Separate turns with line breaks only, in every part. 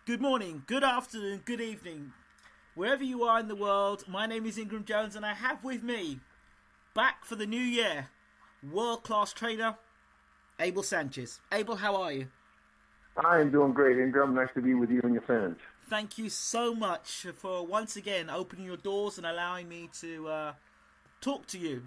Good morning, good afternoon, good evening. Wherever you are in the world, my name is Ingram Jones and I have with me, back for the new year, world-class trainer, Abel Sanchez. Abel, how are you?
I am doing great, Ingram. Nice to be with you and your fans.
Thank you so much for once again opening your doors and allowing me to talk to you.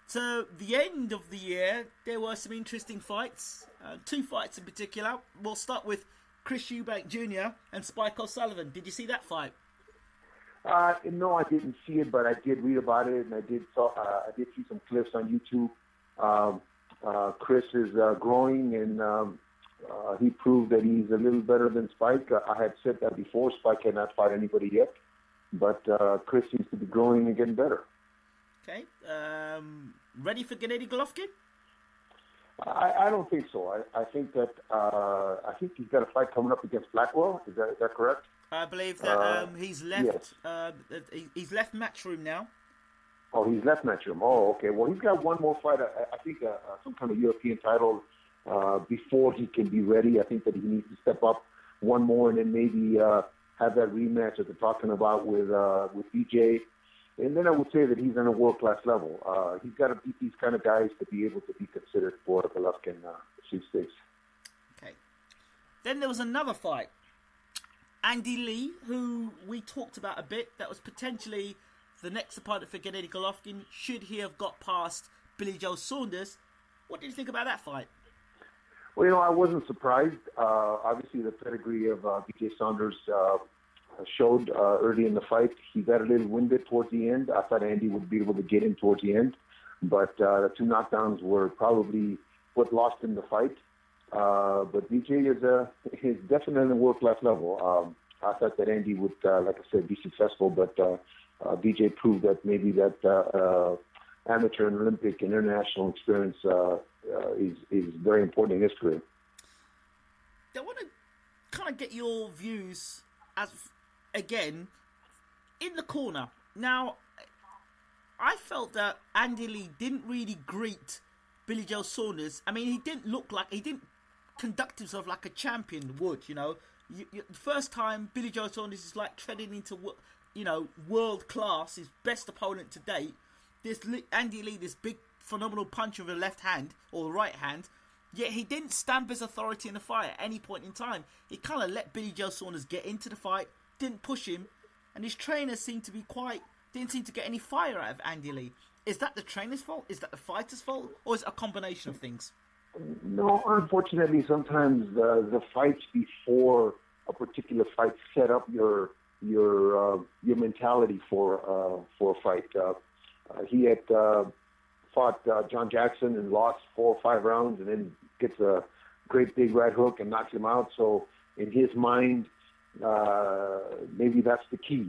So, the end of the year, there were some interesting fights. Two fights in particular. We'll start with Chris Eubank Jr. and Spike O'Sullivan. Did you see that fight?
No, I didn't see it, but I did read about it, and I did see some clips on YouTube. Chris is growing, and he proved that he's a little better than Spike. I had said that before. Spike had not fought anybody yet, but Chris seems to be growing and getting better.
Okay. Ready for Gennady Golovkin?
I don't think so. I think that he's got a fight coming up against Blackwell. Is that correct?
I believe that he's left.
Yes.
He's left Matchroom now.
Oh, he's left Matchroom. Oh, okay. Well, he's got one more fight. I think some kind of European title before he can be ready. I think that he needs to step up one more and then maybe have that rematch that they're talking about with BJ. And then I would say that he's on a world-class level. He's got to beat these kind of guys to be able to be considered for the Golovkin sweepstakes.
Okay. Then there was another fight. Andy Lee, who we talked about a bit, that was potentially the next opponent for Gennady Golovkin, should he have got past Billy Joe Saunders. What did you think about that fight?
Well, I wasn't surprised. Obviously, the pedigree of BJ Saunders showed early in the fight. He got a little winded towards the end. I thought Andy would be able to get in towards the end, but the two knockdowns were probably what lost him the fight. But BJ is definitely on a world-class level. I thought that Andy would, like I said, be successful, but BJ proved that maybe that amateur and Olympic and international experience is very important in his career.
I want to kind of get your views as again in the corner. Now, I felt that Andy Lee didn't really greet Billy Joe Saunders. I mean, he didn't conduct himself like a champion would. The first time Billy Joe Saunders is like treading into world class, his best opponent to date. This Andy Lee, this big phenomenal puncher with the left hand or the right hand. Yet he didn't stamp his authority in the fight at any point in time. He kind of let Billy Joe Saunders get into the fight, didn't push him, and his trainer didn't seem to get any fire out of Andy Lee. Is that the trainer's fault? Is that the fighter's fault? Or is it a combination of things?
No, unfortunately, sometimes the fights before a particular fight set up your mentality for a fight. He had fought John Jackson and lost 4 or 5 rounds, and then gets a great big right hook and knocks him out. So in his mind, maybe that's the key.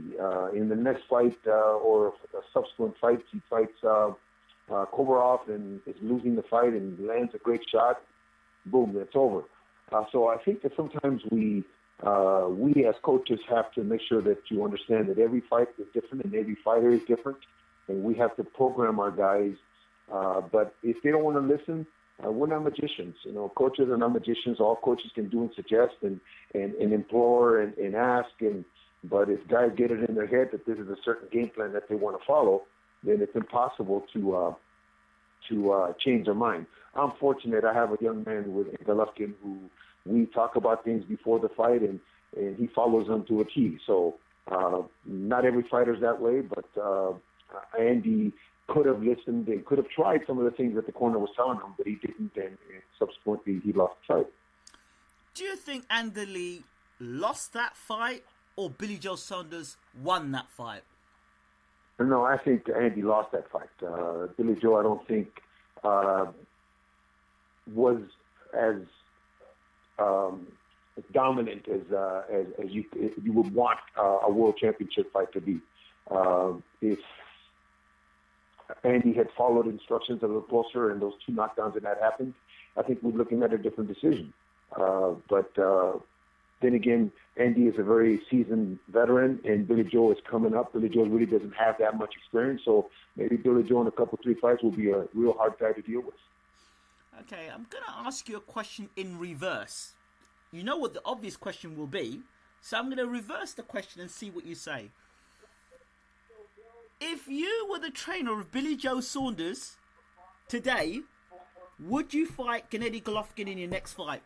In the next fight or subsequent fights, he fights Kovarov and is losing the fight and lands a great shot. Boom, it's over. So I think that sometimes we as coaches have to make sure that you understand that every fight is different and every fighter is different, and we have to program our guys. But if they don't want to listen, we're not magicians. Coaches are not magicians. All coaches can do and suggest and implore and ask. But if guys get it in their head that this is a certain game plan that they want to follow, then it's impossible to change their mind. I'm fortunate. I have a young man with Golovkin who we talk about things before the fight, and he follows them to a T. So not every fighter's that way, but Andy could have listened and could have tried some of the things that the corner was telling him, but he didn't, and subsequently he lost the fight.
Do you think Andy Lee lost that fight, or Billy Joe Saunders won that fight?
No, I think Andy lost that fight. Billy Joe, I don't think, was as dominant as you would want a world championship fight to be. If Andy had followed instructions a little closer and those 2 knockdowns had not happened, I think we're looking at a different decision. But then again, Andy is a very seasoned veteran, and Billy Joe is coming up. Billy Joe really doesn't have that much experience, so maybe Billy Joe in a couple, 3 fights will be a real hard guy to deal with.
Okay, I'm going to ask you a question in reverse. you know what the obvious question will be. So I'm going to reverse the question and see what you say. If you were the trainer of Billy Joe Saunders today, would you fight Gennady Golovkin in your next fight?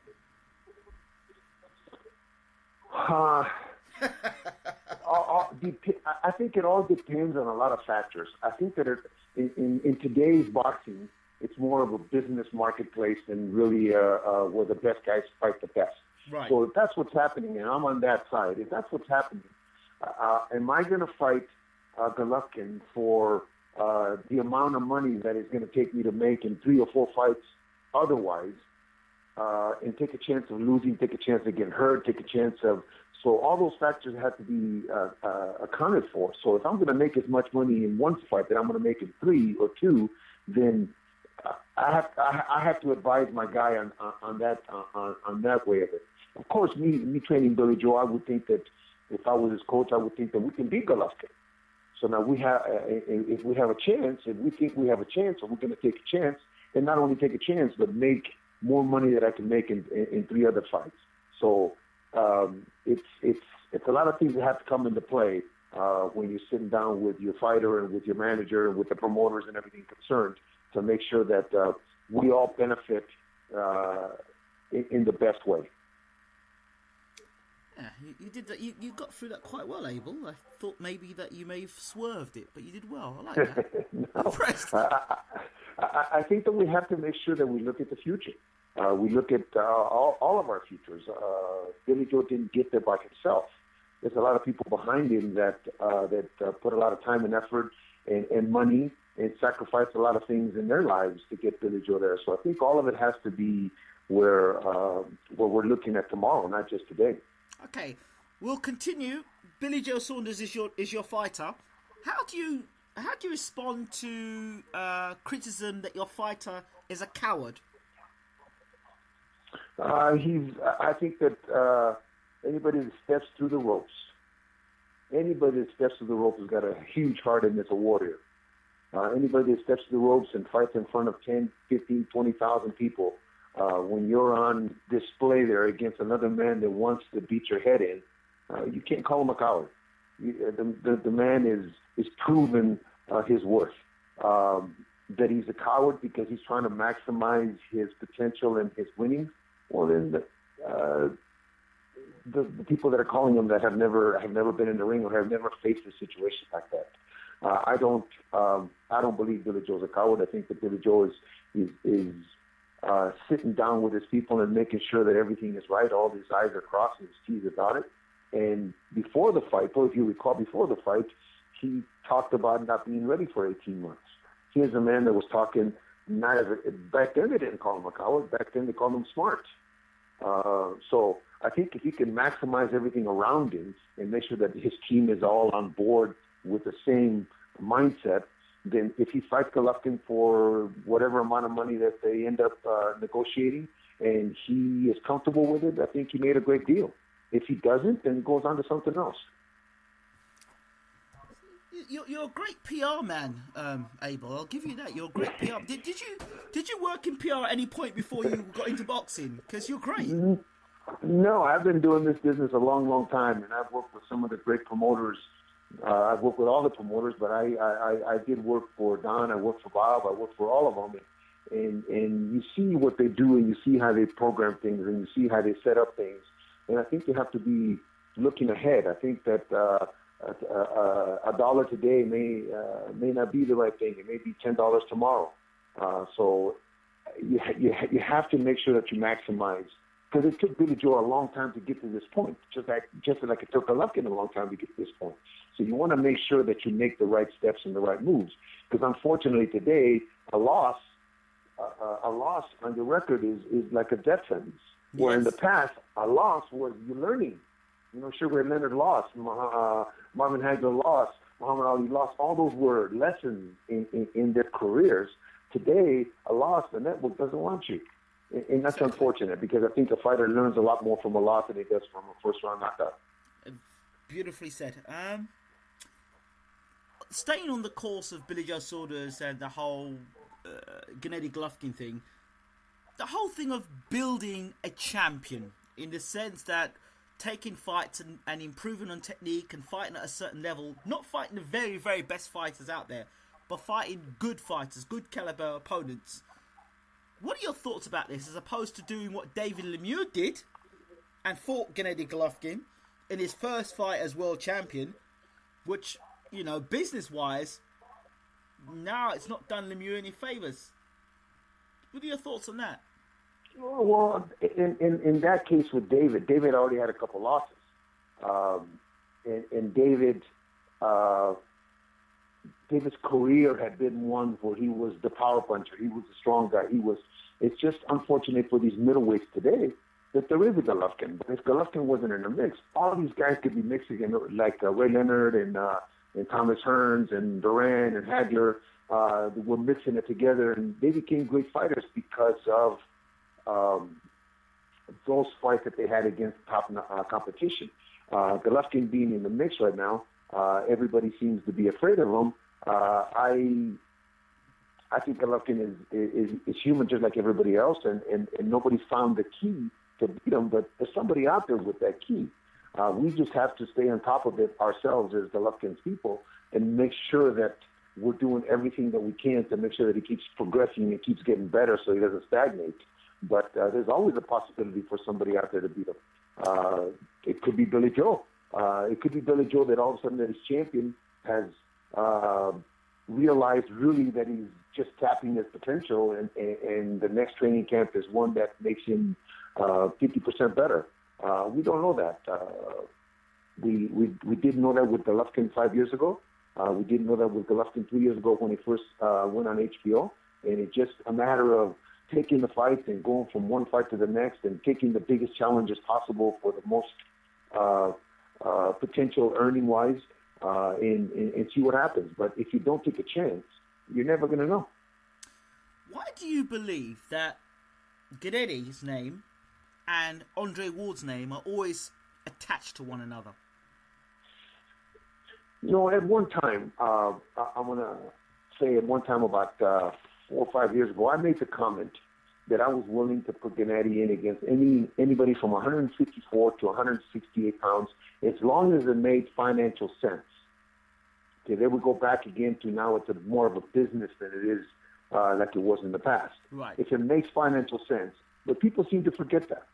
I think it all depends on a lot of factors. I think that in today's boxing, it's more of a business marketplace than really where the best guys fight the best.
Right.
So if that's what's happening, and I'm on that side, if that's what's happening, am I going to fight Golovkin for the amount of money that it's going to take me to make in 3 or 4 fights otherwise, and take a chance of losing, take a chance of getting hurt, take a chance of... So all those factors have to be accounted for. So if I'm going to make as much money in one fight that I'm going to make in 3 or 2, then I have to advise my guy on that way of it. Of course, me training Billy Joe, I would think that if I was his coach, I would think that we can beat Golovkin. So now if we have a chance, if we think we have a chance, or we're going to take a chance, and not only take a chance, but make more money that I can make in 3 other fights. So it's a lot of things that have to come into play when you're sitting down with your fighter and with your manager and with the promoters and everything concerned to make sure that we all benefit in the best way.
Yeah, you did that. You got through that quite well, Abel. I thought maybe that you may have swerved it, but you did well. I like that.
No,
impressed.
I think that we have to make sure that we look at the future. We look at all of our futures. Billy Joe didn't get there by himself. There's a lot of people behind him that put a lot of time and effort and money and sacrificed a lot of things in their lives to get Billy Joe there. So I think all of it has to be where we're looking at tomorrow, not just today.
Okay, we'll continue. Billy Joe Saunders is your fighter. How do you respond to criticism that your fighter is a coward?
I think that anybody that steps through the ropes has got a huge heart and is a warrior. Anybody that steps through the ropes and fights in front of 10, 15, 20,000 people, when you're on display there against another man that wants to beat your head in, you can't call him a coward. The man is proven his worth. That he's a coward because he's trying to maximize his potential and his winnings. Well, then the people that are calling him that have never been in the ring or have never faced a situation like that. I don't believe Billy Joe's a coward. I think that Billy Joe is sitting down with his people and making sure that everything is right. All his I's are crossed and his T's are dotted. And before the fight, or if you recall, before the fight, he talked about not being ready for 18 months. Here's a man that was talking, back then they didn't call him a coward. Back then they called him smart. So I think if he can maximize everything around him and make sure that his team is all on board with the same mindset, then if he fights Golovkin for whatever amount of money that they end up negotiating and he is comfortable with it, I think he made a great deal. If he doesn't, then he goes on to something else.
You're a great PR man, Abel. I'll give you that. You're a great PR. Did you work in PR at any point before you got into boxing? Because you're great.
No, I've been doing this business a long, long time, and I've worked with some of the great promoters. I've worked with all the promoters, but I did work for Don. I worked for Bob. I worked for all of them, and you see what they do, and you see how they program things, and you see how they set up things. And I think you have to be looking ahead. I think that a dollar today may not be the right thing. It may be $10 tomorrow. So you have to make sure that you maximize. Because it took Billy Joe a long time to get to this point, just like it took Golovkin a long time to get to this point. So you want to make sure that you make the right steps and the right moves. Because unfortunately today, a loss on your record is like a death sentence. Yes. Where in the past, a loss was you learning. You know, Sugar Ray Leonard lost, Marvin Hagler lost, Muhammad Ali lost. All those were lessons in their careers. Today, a loss, the network doesn't want you. And that's unfortunate because I think a fighter learns a lot more from a loss than he does from a first-round knockout.
Beautifully said. Staying on the course of Billy Joe Saunders and the whole Gennady Golovkin thing, the whole thing of building a champion, in the sense that taking fights and improving on technique and fighting at a certain level, not fighting the very, very best fighters out there, but fighting good fighters, good caliber opponents. What are your thoughts about this, as opposed to doing what David Lemieux did and fought Gennady Golovkin in his first fight as world champion, which, you know, business-wise, now it's not done Lemieux any favours. What are your thoughts on that?
Well, in that case with David already had a couple losses. And David's career had been one where he was the power puncher. He was the strong guy. It's just unfortunate for these middleweights today that there is a Golovkin. But if Golovkin wasn't in the mix, all these guys could be mixed again, like Ray Leonard and Thomas Hearns and Duran and Hagler. Were mixing it together, and they became great fighters because of those fights that they had against top competition. Golovkin being in the mix right now, everybody seems to be afraid of him. I think Golovkin is human just like everybody else, and nobody's found the key to beat him, but there's somebody out there with that key. We just have to stay on top of it ourselves as Golovkin's people and make sure that we're doing everything that we can to make sure that he keeps progressing and keeps getting better so he doesn't stagnate. But there's always a possibility for somebody out there to beat him. It could be Billy Joe. It could be Billy Joe that all of a sudden that his champion has realized really that he's just tapping his potential, and the next training camp is one that makes him 50% better. We don't know that. We didn't know that with Golovkin 5 years ago. We didn't know that with Golovkin 3 years ago when he first went on HBO. And it's just a matter of taking the fights and going from one fight to the next and taking the biggest challenges possible for the most potential earning-wise and see what happens. But if you don't take a chance, you're never going to know.
Why do you believe that Gennady's name and Andre Ward's name are always attached to one another?
You know, at one time, I want to say at one time about 4 or 5 years ago, I made the comment that I was willing to put Gennady in against anybody from 154 to 168 pounds as long as it made financial sense. Okay, then we go back again to now it's more of a business than it is like it was in the past.
Right.
If it makes financial sense. But people seem to forget that.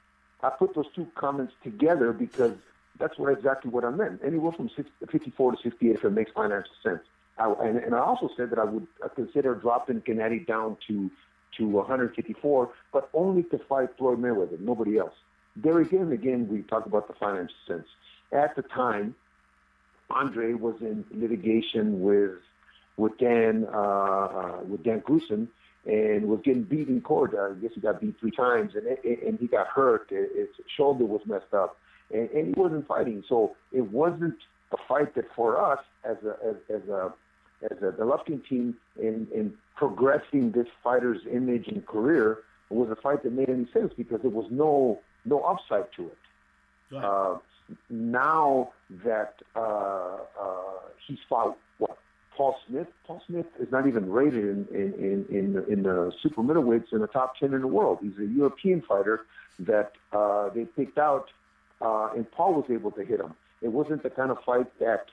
I put those two comments together because that's exactly what I meant. Anywhere from 54 to 68 if it makes financial sense. And I also said that I would consider dropping Gennady down to 154, but only to fight Floyd Mayweather, nobody else. There again, we talk about the financial sense. At the time, Andre was in litigation with Dan Grusin and was getting beat in court. I guess he got beat 3 times, and he got hurt. His shoulder was messed up. And he wasn't fighting, so it wasn't a fight that for us as a Golovkin team in progressing this fighter's image and career was a fight that made any sense because there was no upside to it. Right. Now that he's fought Paul Smith is not even rated in the super middleweights in the top 10 in the world. He's a European fighter that they picked out. And Paul was able to hit him. It wasn't the kind of fight that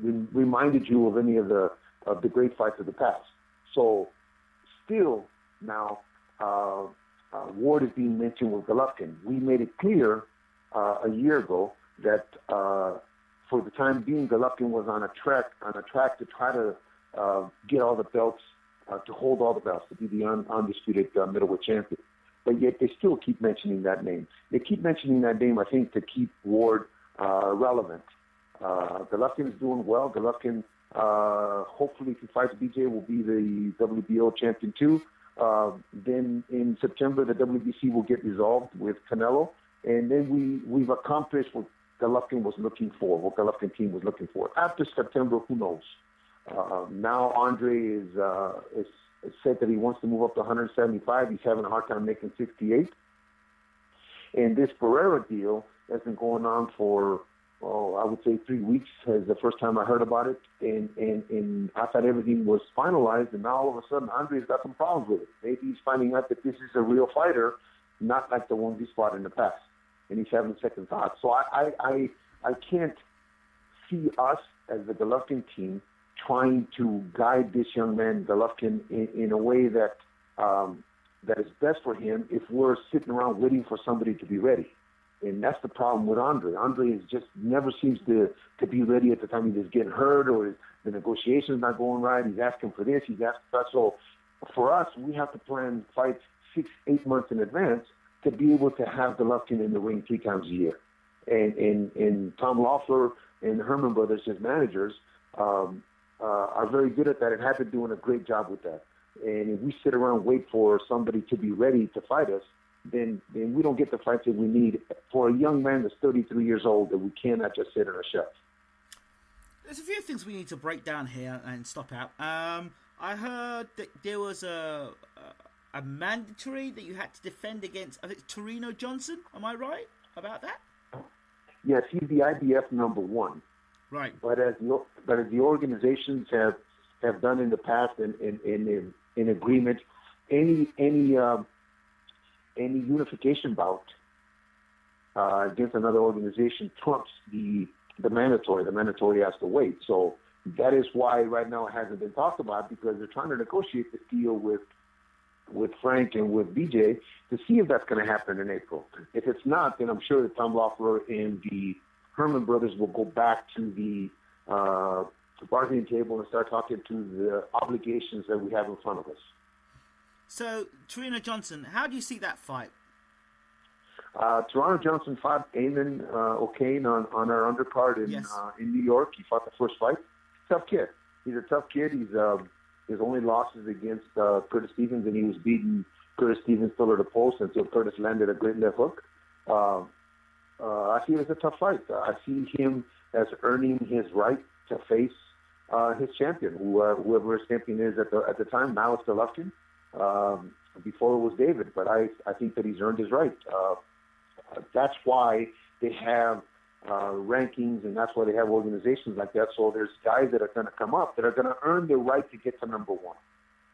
reminded you of any of the great fights of the past. So, still now, Ward is being mentioned with Golovkin. We made it clear a year ago that for the time being, Golovkin was on a track to try to get all the belts, to hold all the belts, to be the undisputed middleweight champion. But yet they still keep mentioning that name. They keep mentioning that name, I think, to keep Ward relevant. Golovkin is doing well. Golovkin, hopefully, if he fights BJ, will be the WBO champion too. Then in September, the WBC will get resolved with Canelo. And then we've accomplished what Golovkin was looking for, what Golovkin team was looking for. After September, who knows? Now Andre is said that he wants to move up to 175. He's having a hard time making 68. And this Pereira deal has been going on for, I would say 3 weeks is the first time I heard about it. And I thought everything was finalized, and now all of a sudden Andre's got some problems with it. Maybe he's finding out that this is a real fighter, not like the ones he's fought in the past, and he's having second thoughts. So I can't see us as the Golovkin team trying to guide this young man Golovkin in a way that that is best for him if we're sitting around waiting for somebody to be ready. And that's the problem with Andre. Andre is just never seems to be ready at the time he's getting hurt or the negotiation's not going right. He's asking for this, he's asking for that. So for us, we have to plan fights 6-8 months in advance to be able to have Golovkin in the ring 3 times a year. And Tom Loeffler and Herman Brothers, his managers, are very good at that and have been doing a great job with that. And if we sit around and wait for somebody to be ready to fight us, then we don't get the fights that we need for a young man that's 33 years old that we cannot just sit on a shelf.
There's a few things we need to break down here and stop out. I heard that there was a mandatory that you had to defend against, I think, Torino Johnson. Am I right about that?
Yes, he's the IBF number 1.
Right.
But as the organizations have done in the past in agreement, any unification bout against another organization trumps the mandatory. The mandatory has to wait. So that is why right now it hasn't been talked about, because they're trying to negotiate this deal with Frank and with BJ to see if that's going to happen in April. If it's not, then I'm sure that Tom Loeffler and the Herman Brothers will go back to the bargaining table and start talking to the obligations that we have in front of us. So,
Torino Johnson, how do you see that fight?
Torino Johnson fought Eamon O'Kane on our undercard in New York. He fought the first fight. Tough kid. He's a tough kid. His only losses against Curtis Stevens, and he was beating Curtis Stevens pillar to post until Curtis landed a great left hook. I see it as a tough fight. I see him as earning his right to face his champion, whoever his champion is at the time. Now it's Golovkin. Before it was David, but I think that he's earned his right. That's why they have rankings, and that's why they have organizations like that. So there's guys that are going to come up that are going to earn the right to get to number 1.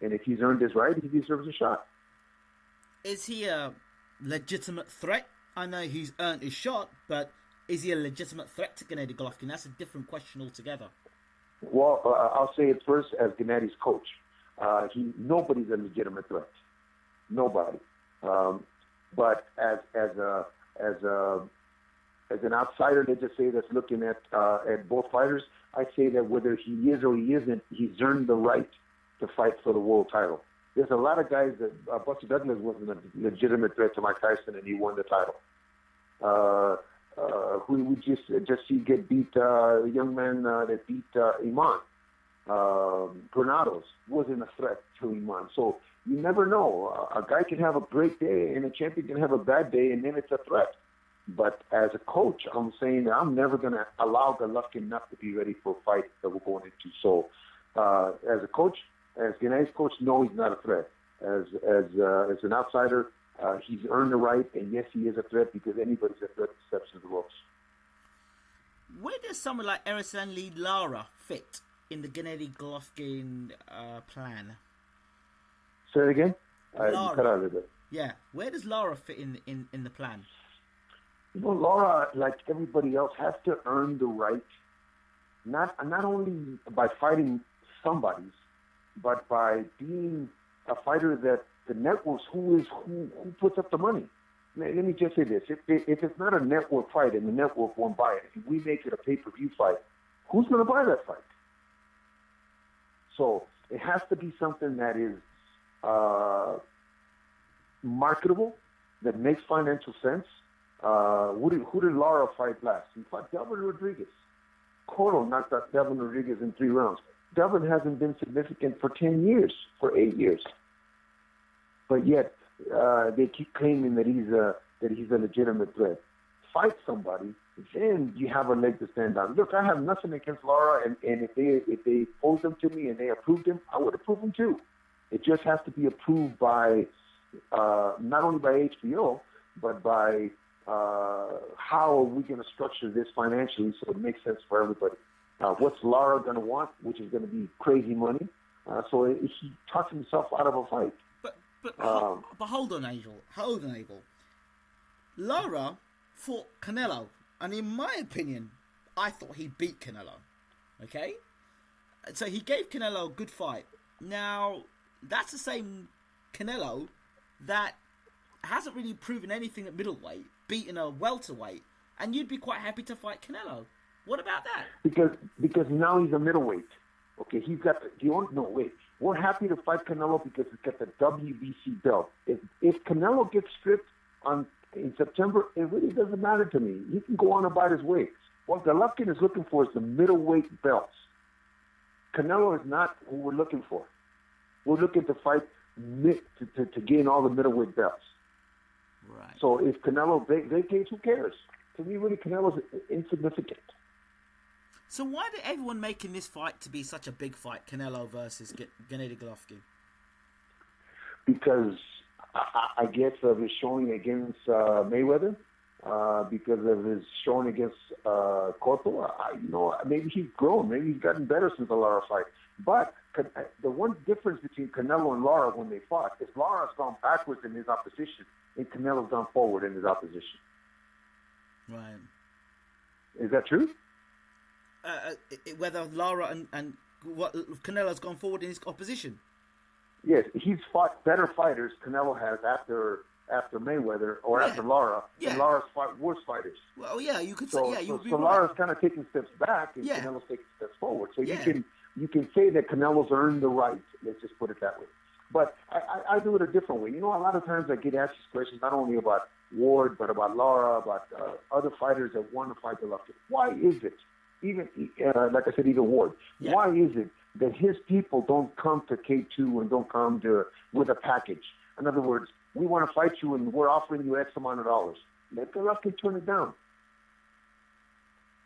And if he's earned his right, he deserves a shot.
Is he a legitimate threat? I know he's earned his shot, but is he a legitimate threat to Gennady Golovkin? That's a different question altogether.
Well, I'll say it first as Gennady's coach. Nobody's a legitimate threat. Nobody. But as an outsider, let's just say, that's looking at both fighters, I say that whether he is or he isn't, he's earned the right to fight for the world title. There's a lot of guys that Buster Douglas wasn't a legitimate threat to Mike Tyson, and he won the title. Who we just see get beat, a young man that beat Iman. Granados wasn't a threat to Iman. So you never know. A guy can have a great day, and a champion can have a bad day, and then it's a threat. But as a coach, I'm saying that I'm never going to allow Golovkin not to be ready for a fight that we're going into. So as a coach, as Gennady's coach, no, he's not a threat. As an outsider, he's earned the right, and yes, he is a threat, because anybody's a threat that steps into the ropes.
Where does someone like Erislandy Lara fit in the Gennady Golovkin plan?
Say it again?
Lara.
I cut out a little bit.
Yeah. Where does Lara fit in the plan?
You know, Lara, like everybody else, has to earn the right, not only by fighting somebody's, but by being a fighter that the networks, who puts up the money. Let me just say this. If it's not a network fight and the network won't buy it, if we make it a pay-per-view fight, who's going to buy that fight? So it has to be something that is marketable, that makes financial sense. Who did Lara fight last? He fought Delvin Rodriguez. Cotto knocked out Delvin Rodriguez in 3 rounds. Delvin hasn't been significant for 10 years, for 8 years. But yet they keep claiming that he's a legitimate threat. Fight somebody, then you have a leg to stand on. Look, I have nothing against Lara, and if they pose them to me and they approved him, I would approve him too. It just has to be approved by not only by HBO, but by how are we going to structure this financially so it makes sense for everybody. What's Lara going to want, which is going to be crazy money. So he talks himself out of a fight.
But hold on, Abel. Lara fought Canelo, and in my opinion, I thought he beat Canelo. Okay? So he gave Canelo a good fight. Now, that's the same Canelo that hasn't really proven anything at middleweight, beaten a welterweight, and you'd be quite happy to fight Canelo. What about that?
Because now he's a middleweight. Okay, he's got we're happy to fight Canelo because he's got the WBC belt. If Canelo gets stripped in September, it really doesn't matter to me. He can go on about his weight. What Golovkin is looking for is the middleweight belts. Canelo is not who we're looking for. We're looking to fight to gain all the middleweight belts.
Right.
So if Canelo vacates, who cares? To me, really, Canelo's insignificant.
So why did everyone making this fight to be such a big fight, Canelo versus Gennady Golovkin?
Because I guess of his showing against Mayweather, because of his showing against Cotto. Maybe he's grown. Maybe he's gotten better since the Lara fight. But the one difference between Canelo and Lara when they fought is Lara's gone backwards in his opposition, and Canelo's gone forward in his opposition.
Right.
Is that true?
Whether Lara and what Canelo's gone forward in his opposition.
Yes, he's fought better fighters. Canelo has after Mayweather or after Lara, and Lara's fought worse fighters.
Well, yeah, you could say,
So Lara's kind of taking steps back, and Canelo's taking steps forward. So you can say that Canelo's earned the right. Let's just put it that way. But I do it a different way. A lot of times I get asked these questions not only about Ward, but about Lara, about other fighters that want to fight Golovkin. Why is it? Even like I said, even Ward. Yeah. Why is it that his people don't come to K2 and don't come with a package? In other words, we want to fight you and we're offering you X amount of dollars. Let Golovkin turn it down.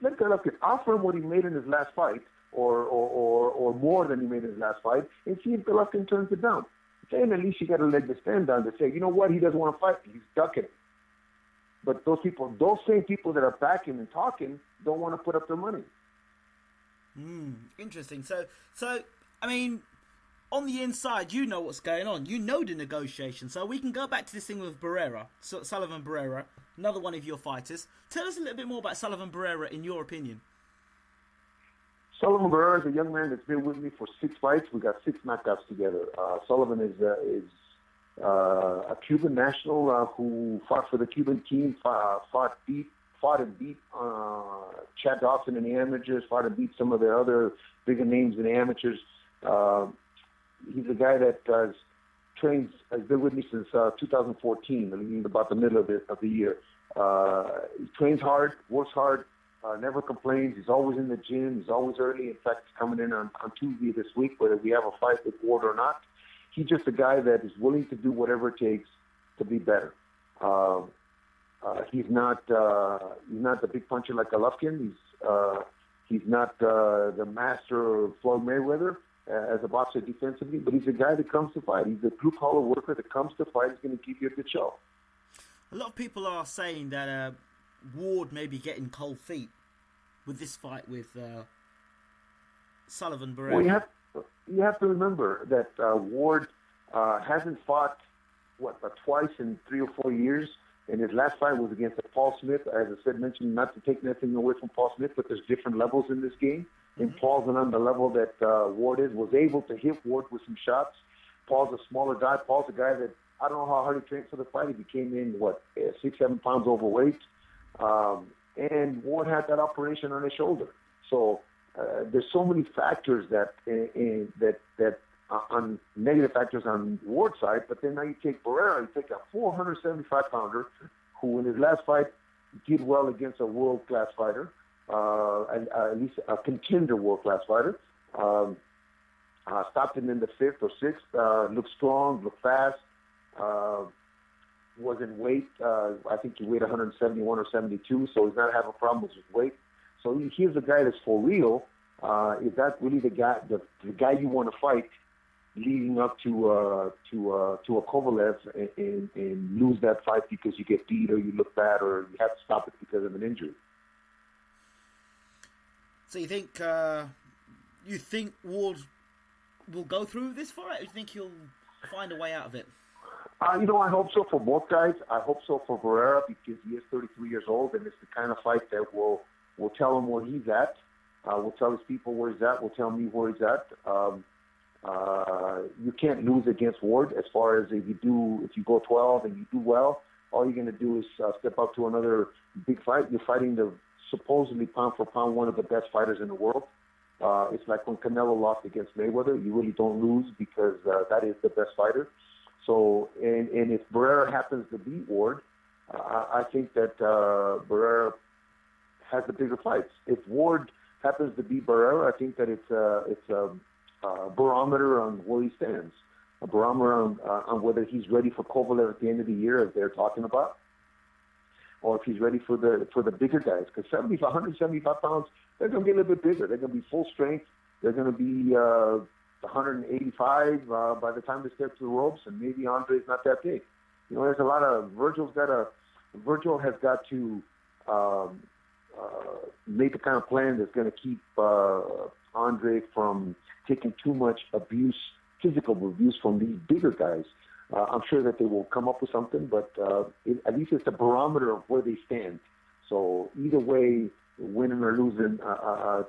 Let Golovkin offer him what he made in his last fight, or more than he made in his last fight, and see if Golovkin turns it down. Then at least you got to leg the stand down to say, you know what, he doesn't want to fight. He's ducking it. But those same people that are backing and talking don't want to put up their money.
Interesting. So I mean, on the inside, you know what's going on. You know the negotiation. So we can go back to this thing with Barrera, Sullivan Barrera, another one of your fighters. Tell us a little bit more about Sullivan Barrera, in your opinion.
Sullivan Barrera is a young man that's been with me for 6 fights. We got 6 knockouts together. Sullivan is a Cuban national who fought for the Cuban team, fought and beat Chad Dawson in the amateurs, fought and beat some of the other bigger names in the amateurs. He's a guy that has been with me since 2014, about the middle of the year. He trains hard, works hard, never complains. He's always in the gym. He's always early. In fact, he's coming in on Tuesday this week, whether we have a fight with Ward or not. He's just a guy that is willing to do whatever it takes to be better. He's not the big puncher like Golovkin. He's not the master of Floyd Mayweather as a boxer defensively, but he's a guy that comes to fight. He's a blue-collar worker that comes to fight. He's going to give you a good show.
A lot of people are saying that Ward may be getting cold feet with this fight with Sullivan Barrera.
Well, you have to remember that Ward hasn't fought, but twice in 3 or 4 years. And his last fight was against Paul Smith. As I said, mentioned not to take nothing away from Paul Smith, but there's different levels in this game. And Paul's on the level that Ward was able to hit Ward with some shots. Paul's a smaller guy. Paul's a guy that, I don't know how hard he trained for the fight. He came in, 6-7 pounds overweight. And Ward had that operation on his shoulder. So there's so many factors that on negative factors on Ward's side, but then now you take Barrera, you take a 475-pounder who in his last fight did well against a world-class fighter, and at least a contender world-class fighter. Stopped him in the 5th or 6th, looked strong, looked fast, was in weight. I think he weighed 171 or 72, so he's not having problems with weight. So here's a guy that's for real. Is that really the guy you want to fight leading up to a Kovalev and lose that fight because you get beat or you look bad or you have to stop it because of an injury?
So you think Ward will go through this fight, or do you think he'll find a way out of it?
I hope so for both guys. I hope so for Barrera because he is 33 years old, and it's the kind of fight that will tell him where he's at. Will tell his people where he's at. Will tell me where he's at. You can't lose against Ward. As far as if you go 12 and you do well, all you're going to do is step up to another big fight. You're fighting the supposedly pound for pound one of the best fighters in the world. It's like when Canelo lost against Mayweather. You really don't lose because that is the best fighter. So, and if Barrera happens to beat Ward, I think that Barrera has the bigger fights. If Ward happens to beat Barrera, I think that it's a barometer on where he stands, a barometer on whether he's ready for Kovalev at the end of the year, as they're talking about, or if he's ready for the bigger guys. Because 175 pounds, they're going to get a little bit bigger. They're going to be full strength. They're going to be 185 by the time they step to the ropes, and maybe Andre's not that big. There's a lot of Virgil has got to make the kind of plan that's going to keep Andre from taking too much physical abuse from these bigger guys. I'm sure that they will come up with something, but at least it's a barometer of where they stand. So either way, winning or losing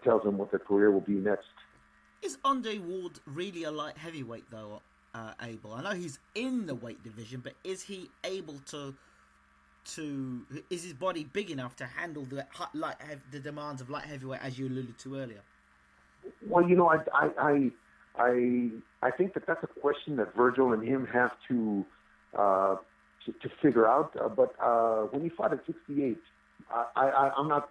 tells them what their career will be next.
Is Andre Ward really a light heavyweight, though, Abel? I know he's in the weight division, but is he able to is his body big enough to handle the demands of light heavyweight, as you alluded to earlier?
Well, I think that's a question that Virgil and him have to figure out. But when he fought at 68, I'm not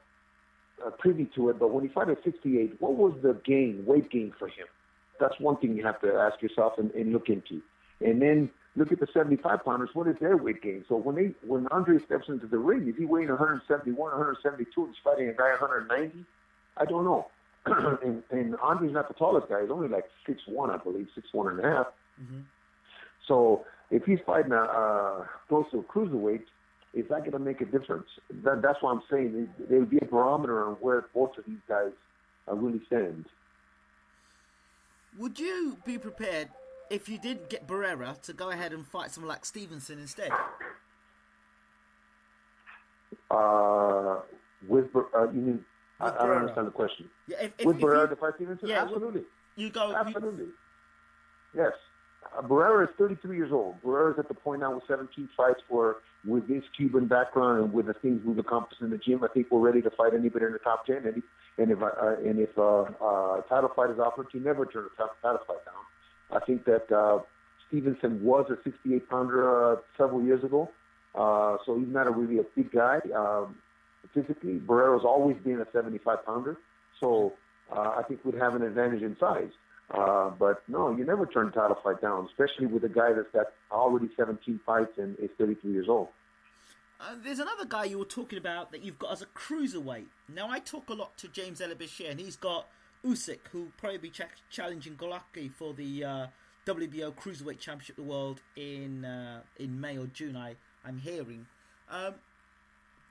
privy to it, but when he fought at 68, what was the weight gain for him? That's one thing you have to ask yourself and look into. And then look at the 75-pounders. What is their weight gain? So when Andre steps into the ring, is he weighing 171, 172, and he's fighting a guy 190? I don't know. and Andre's not the tallest guy. He's only like 6'1", I believe, 6'1 and a half. Mm-hmm. So if he's fighting close to a cruiserweight, is that going to make a difference? That's why I'm saying there would be a barometer on where both of these guys really stand.
Would you be prepared, if you did get Barrera, to go ahead and fight someone like Stevenson instead?
You mean? I don't understand the question.
Yeah,
with Barrera to fight Stevenson?
Yeah,
absolutely.
Absolutely.
Yes. Barrera is 33 years old. Barrera is at the point now with 17 fights with his Cuban background and with the things we've accomplished in the gym. I think we're ready to fight anybody in the top 10. And if a title fight is offered, you never turn a title fight down. I think that Stevenson was a 68-pounder several years ago, so he's not really a big guy physically. Barrera's always been a 75-pounder, so I think we'd have an advantage in size. But no, you never turn a title fight down, especially with a guy that's got already 17 fights and is 33 years old.
There's another guy you were talking about that you've got as a cruiserweight. Now, I talk a lot to James Elabishir, and he's got Usyk, who'll probably be challenging Golovkin for the WBO Cruiserweight Championship of the World in May or June, I'm hearing.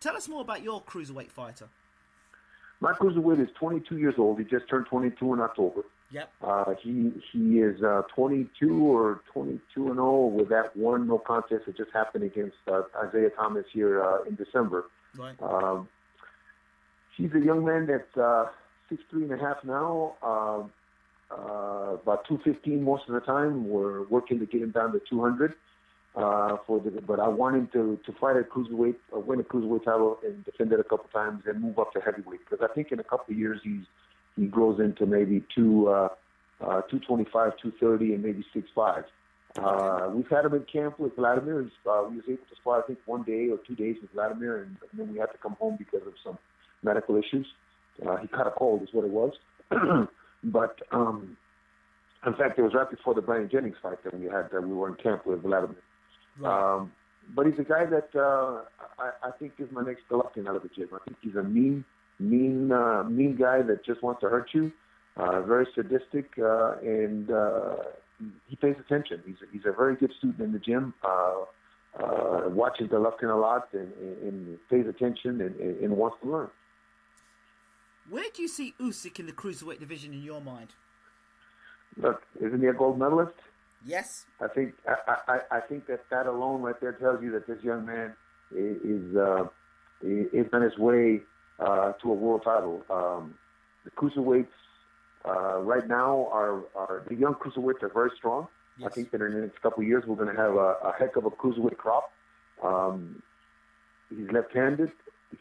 Tell us more about your cruiserweight fighter.
My cruiserweight is 22 years old. He just turned 22 in October.
Yep.
He is 22 or 22-0 with that one no contest that just happened against Isaiah Thomas here in December.
Right.
He's a young man that's 6'3.5" now, about 215 most of the time. We're working to get him down to 200. But I want him to fight at cruiserweight, win a cruiserweight title, and defend it a couple times, and move up to heavyweight. Because I think in a couple of years he grows into maybe 225, 230, and maybe 6'5". We've had him in camp with Vladimir. We was able to spar, I think, 1 day or 2 days with Vladimir, and then we had to come home because of some medical issues. He caught a cold, is what it was. But in fact, it was right before the Brian Jennings fight that we were in camp with Vladimir. Right. But he's a guy that I think is my next Golovkin out of the gym. I think he's a mean guy that just wants to hurt you. Very sadistic, and he pays attention. He's a very good student in the gym. Watches Golovkin a lot and pays attention and wants to learn.
Where do you see Usyk in the cruiserweight division in your mind?
Look, isn't he a gold medalist?
Yes.
I think that alone right there tells you that this young man is on his way to a world title. The cruiserweights right now are the young cruiserweights are very strong.
Yes.
I think that in the next couple of years we're going to have a heck of a cruiserweight crop. He's left-handed.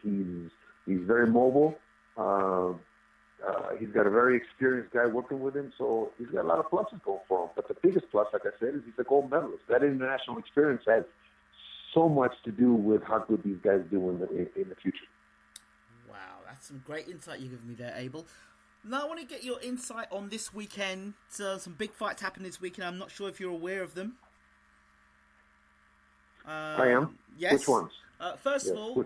He's very mobile. He's got a very experienced guy working with him, so he's got a lot of pluses going for him. But the biggest plus, like I said, is he's a gold medalist. That international experience has so much to do with how good these guys do in the future.
Wow, that's some great insight you give me there, Abel. Now I want to get your insight on this weekend. Some big fights happened this weekend. I'm not sure if you're aware of them.
I am.
Yes.
Which ones?
First of all,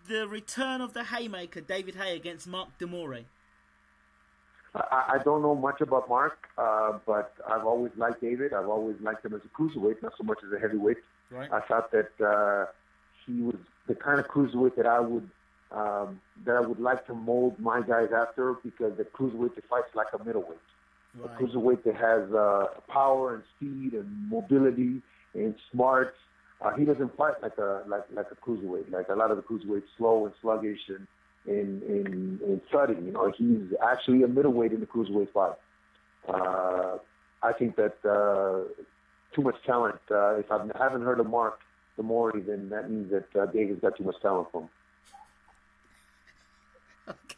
the return of the Haymaker, David Haye, against Mark Demore.
I don't know much about Mark, but I've always liked David. I've always liked him as a cruiserweight, not so much as a heavyweight.
Right.
I thought that he was the kind of cruiserweight that I would like to mold my guys after, because the cruiserweight that fights like a middleweight. Right. A cruiserweight that has power and speed and mobility and smarts. He doesn't fight like a cruiserweight. Like a lot of the cruiserweights, slow and sluggish and thudding. You know, he's actually a middleweight in the cruiserweight fight. I think that too much talent. If I haven't heard of Mark Demore, then that means that David's got too much talent for him.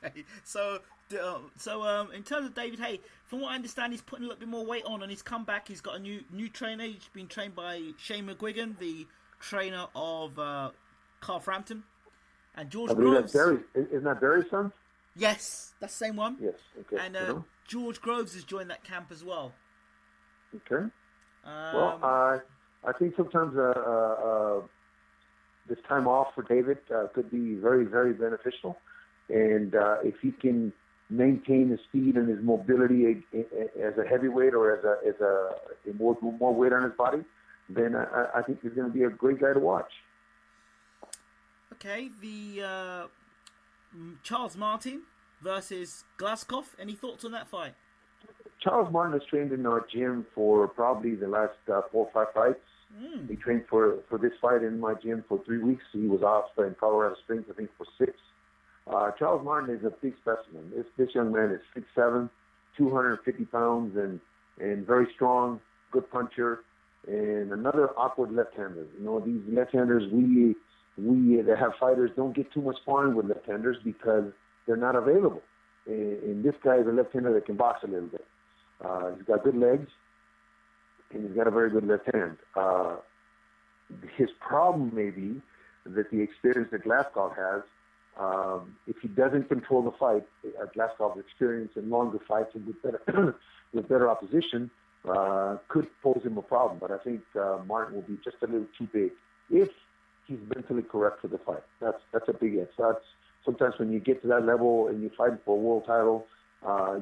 Okay, so in terms of David Haye, from what I understand, he's putting a little bit more weight on his comeback. He's got a new trainer. He's been trained by Shane McGuigan, the trainer of Carl Frampton, and George Groves.
Isn't that Barry's son?
Yes, that's the same one.
Yes, okay.
And George Groves has joined that camp as well.
Okay. Well, I think sometimes this time off for David could be very, very beneficial. And if he can maintain his speed and his mobility as a heavyweight or as a more weight on his body, then I think he's going to be a great guy to watch.
Okay, the Charles Martin versus Glaskov. Any thoughts on that fight?
Charles Martin has trained in our gym for probably the last 4 or 5 fights. He trained for this fight in my gym for 3 weeks. He was off in Colorado Springs, I think, for 6. Charles Martin is a big specimen. This young man is 6'7", 250 pounds, and very strong, good puncher, and another awkward left-hander. You know, these left-handers, we that have fighters don't get too much sparring with left-handers because they're not available. And this guy is a left-hander that can box a little bit. He's got good legs, and he's got a very good left hand. His problem may be that the experience that Glaskov has, if he doesn't control the fight, Glaskov's experience in longer fights and with better opposition could pose him a problem. But I think Martin will be just a little too big if he's mentally correct for the fight. That's a big if. Sometimes when you get to that level and you're fighting for a world title,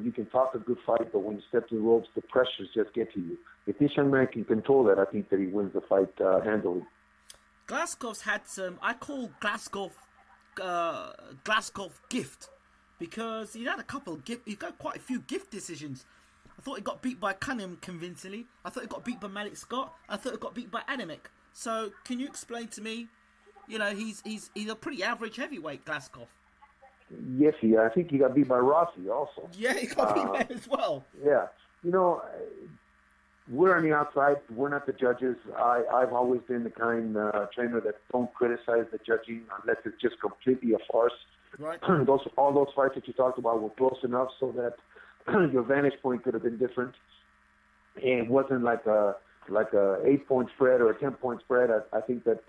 you can talk a good fight, but when you step to the ropes, the pressures just get to you. If this young man can control that, I think that he wins the fight handily.
Glaskov's had some, I call Glaskov gift, because he had a couple of gift. He got quite a few gift decisions. I thought he got beat by Cunningham convincingly. I thought he got beat by Malik Scott. I thought he got beat by Adamic. So can you explain to me? You know, he's a pretty average heavyweight, Glaskov.
Yes, I think he got beat by Rossi also.
Yeah, he got beat by him as well.
Yeah, you know, we're on the outside. We're not the judges. I've always been the kind trainer that don't criticize the judging unless it's just completely a farce.
Right.
All those fights that you talked about were close enough so that your vantage point could have been different, and it wasn't like a 8-point spread or a 10-point spread. I think that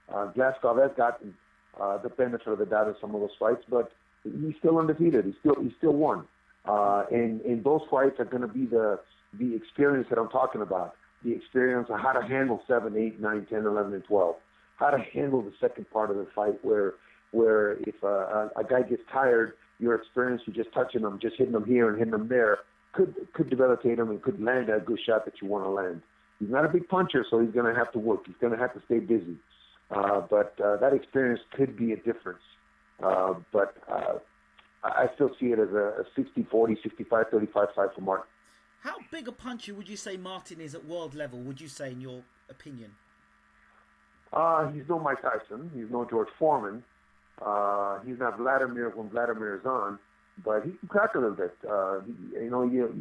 Glaskov has gotten the benefit of the doubt in some of those fights, but he's still undefeated. He still won. And those fights are going to be the experience that I'm talking about. The experience of how to handle 7, 8, 9, 10, 11, and 12. How to handle the second part of the fight where if a guy gets tired, your experience of just touching him, just hitting him here and hitting him there, could debilitate him and could land a good shot that you want to land. He's not a big puncher, so he's going to have to work. He's going to have to stay busy. But that experience could be a difference. But I still see it as a 60-40, 65-35 fight for Martin.
How big a puncher would you say Martin is at world level, would you say, in your opinion?
He's no Mike Tyson. He's no George Foreman. He's not Vladimir when Vladimir is on, but he can crack a little bit.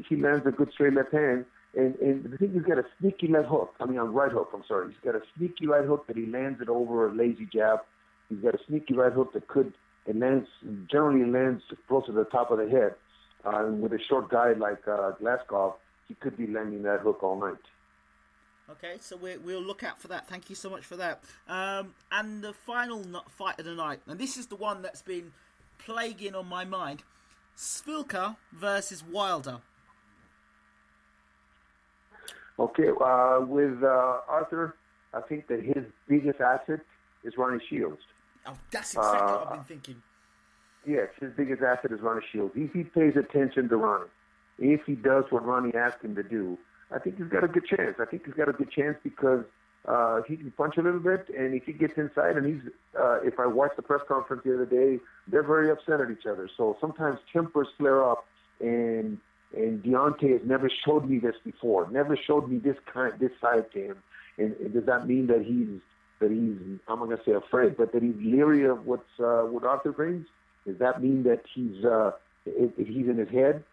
He lands a good straight left hand, and the thing, he's got a sneaky left hook. Right hook. I'm sorry. He's got a sneaky right hook that he lands it over a lazy jab. He's got a sneaky right hook that generally lands close to the top of the head. And with a short guy like Glaskov, he could be landing that hook all night.
Okay, so we'll look out for that. Thank you so much for that. And the final fight of the night, and this is the one that's been plaguing on my mind: Svilka versus Wilder.
Okay, with Arthur, I think that his biggest asset is Ronnie Shields.
Oh, that's exactly what I've been thinking.
Yes, his biggest asset is Ronnie Shields. If he pays attention to Ronnie, if he does what Ronnie asked him to do, I think he's got a good chance. I think he's got a good chance because he can punch a little bit, and if he gets inside, and if I watched the press conference the other day, they're very upset at each other. So sometimes tempers flare up, and Deontay has never showed me this before, never showed me this side to him. And does that mean that he's I'm not going to say afraid, but that he's leery of what Arthur brings? Does that mean that he's in his head?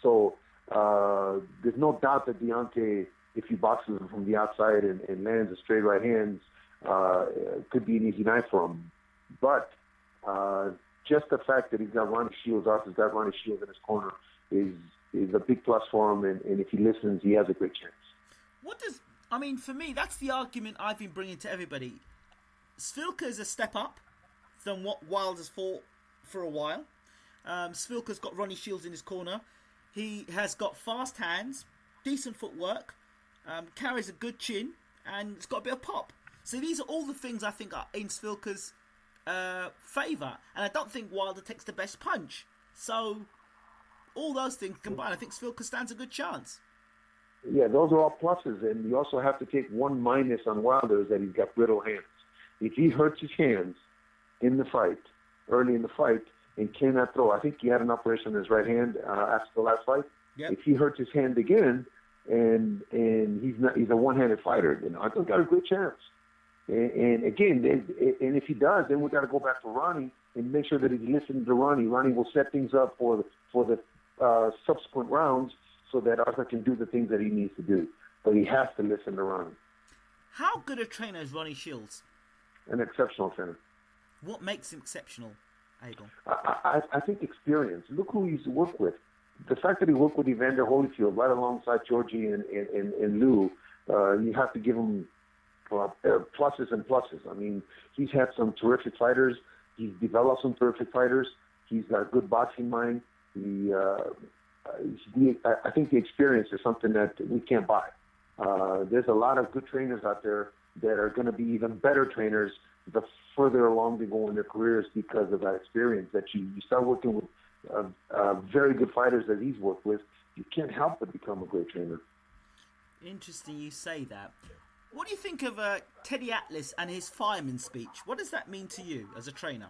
So there's no doubt that Deontay, if he boxes him from the outside and lands a straight right hand, could be an easy night for him. But just the fact that he's got Ronnie Shields, Arthur's got Ronnie Shields in his corner, is a big plus for him. And if he listens, he has a great chance.
For me, that's the argument I've been bringing to everybody. Svilka is a step up than what Wilder's fought for a while. Svilka's got Ronnie Shields in his corner. He has got fast hands, decent footwork, carries a good chin, and it's got a bit of pop. So these are all the things I think are in Svilka's favour. And I don't think Wilder takes the best punch. So all those things combined, I think Svilka stands a good chance.
Yeah, those are all pluses. And you also have to take one minus on Wilder, is that he's got brittle hands. If he hurts his hands in the fight, early in the fight, and cannot throw. I think he had an operation on his right hand after the last fight.
Yep.
If he hurts his hand again, and he's a one-handed fighter, then Arthur's got a great chance. And again, and if he does, then we got to go back to Ronnie and make sure that he's listening to Ronnie. Ronnie will set things up for the subsequent rounds so that Arthur can do the things that he needs to do. But he has to listen to Ronnie.
How good a trainer is Ronnie Shields?
An exceptional trainer.
What makes him exceptional, Abel?
I think experience. Look who he's worked with. The fact that he worked with Evander Holyfield right alongside Georgie and Lou, you have to give him pluses and pluses. He's had some terrific fighters. He's developed some terrific fighters. He's got a good boxing mind. I think the experience is something that we can't buy. There's a lot of good trainers out there that are going to be even better trainers the further along they go in their careers because of that experience. That you start working with very good fighters that he's worked with, you can't help but become a great trainer.
Interesting you say that. What do you think of Teddy Atlas and his fireman speech? What does that mean to you as a trainer?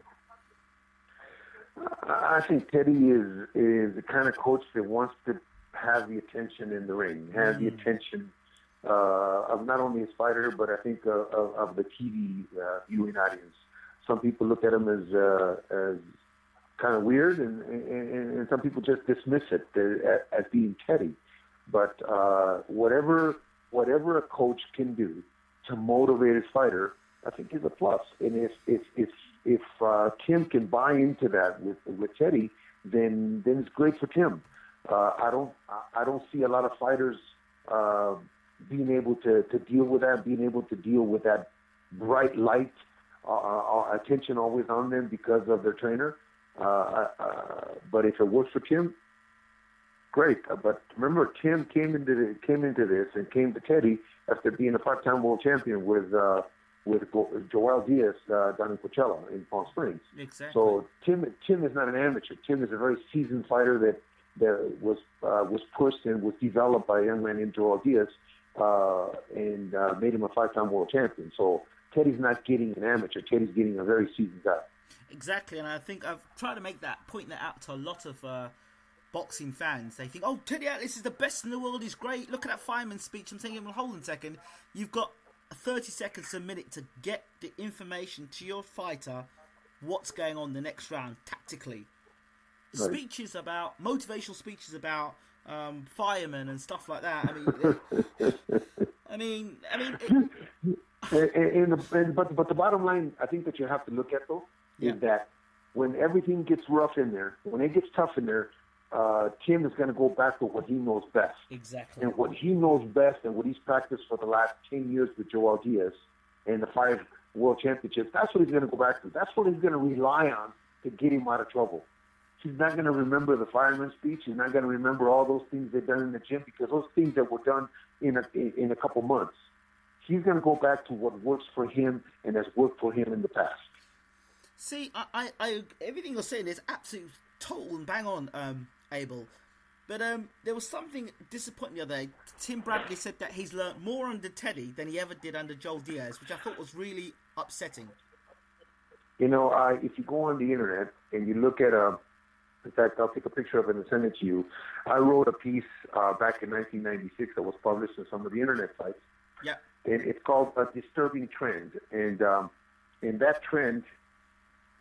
I think Teddy is the kind of coach that wants to have the attention in the ring, have the attention of not only his fighter, but I think of the TV viewing audience. Some people look at him as kind of weird, and some people just dismiss it as being Teddy. But whatever a coach can do to motivate his fighter, I think is a plus. And if Tim can buy into that with Teddy, then it's great for Tim. I don't see a lot of fighters being able to deal with that, being able to deal with that bright light, attention always on them because of their trainer. But if it works for Tim, great. But remember, Tim came into this and came to Teddy after being a part-time world champion with Joel Diaz down in Coachella in Palm Springs.
Exactly.
So Tim is not an amateur. Tim is a very seasoned fighter that was pushed and was developed by a young man named Joel Diaz and made him a 5-time world champion. So Teddy's not getting an amateur. Teddy's getting a very seasoned guy.
Exactly, and I think I've tried to point that out to a lot of boxing fans, they think, oh, Teddy Atlas is the best in the world, he's great, look at that fireman speech. I'm thinking, well, hold on a second, you've got 30 seconds a minute to get the information to your fighter, what's going on the next round, tactically. Right. Speeches about, motivational speeches about firemen and stuff like that.
But the bottom line, I think that you have to look at, though, is that when everything gets rough in there, when it gets tough in there, Tim is going to go back to what he knows best.
Exactly.
And what he knows best and what he's practiced for the last 10 years with Joel Diaz and the 5 world championships, that's what he's going to go back to. That's what he's going to rely on to get him out of trouble. He's not going to remember the fireman's speech. He's not going to remember all those things they've done in the gym, because those things that were done in a couple months. He's going to go back to what works for him and has worked for him in the past.
See, I everything you're saying is absolutely total and bang on, Abel. But there was something disappointing the other day. Tim Bradley said that he's learned more under Teddy than he ever did under Joel Diaz, which I thought was really upsetting.
You know, if you go on the internet and you look at in fact, I'll take a picture of it and send it to you. I wrote a piece back in 1996 that was published on some of the internet sites.
Yeah.
And it's called A Disturbing Trend. And that trend